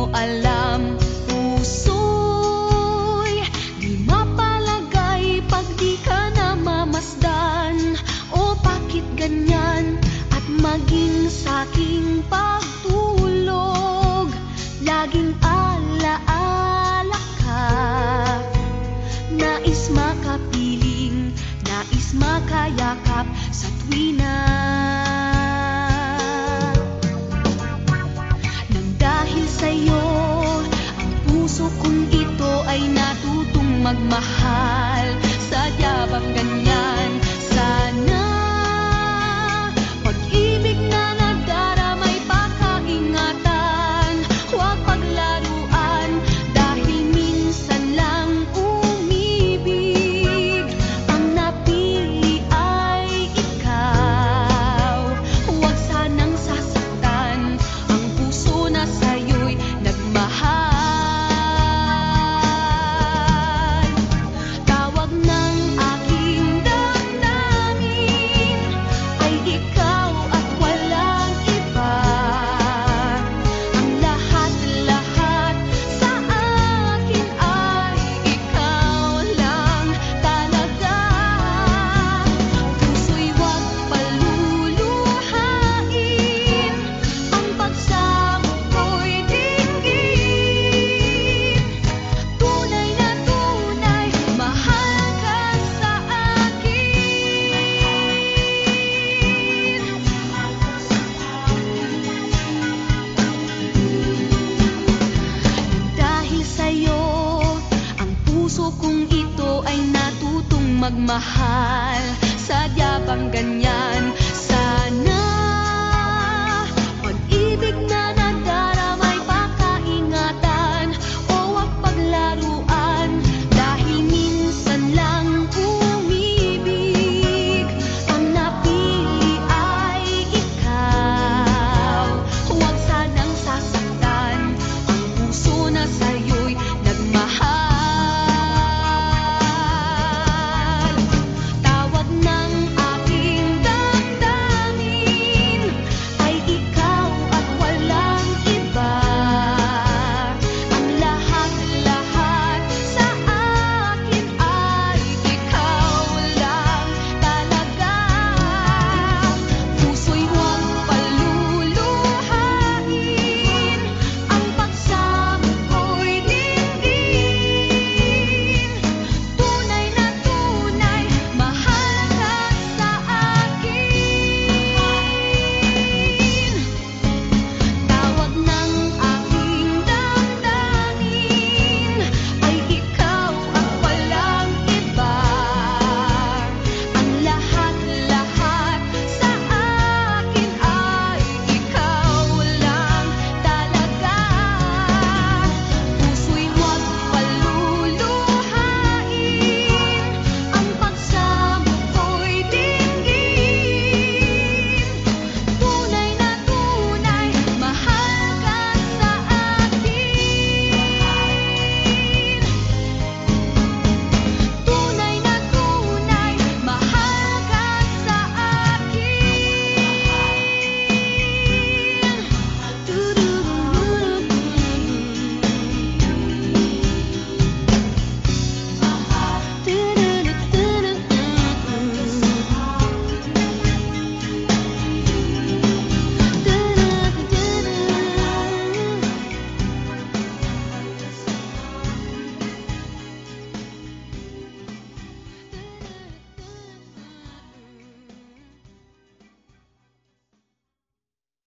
mo alam, puso'y di mapalagay pag di ka namamasdan. O bakit ganyan? At maging sa'king pagtulog, laging alaala ka. Nais makapiling, nais makayakap sa tuwina. Nang dahil sa'yo, ang puso kong ito ay natutong magmahal. Sadya bang ganyan? Sana pag-ibig na nagdaramay pakaingatan, huwag paglaruan dahil minsan lang umibig. Ang napili ay ikaw, huwag sanang sasaktan ang puso na sa'yo'y nagmahal. Tawag ng aking damdamin ay ikaw at walang iba. Ang lahat-lahat sa akin ay ikaw lang talaga. Puso'y huwag paluluhain, ang pagsamo ko'y dinggin. Tunay na tunay, mahal ka sa akin. Dahil sa'yo, ang puso kong ito ay natutong magmahal. Sadya bang ganyan?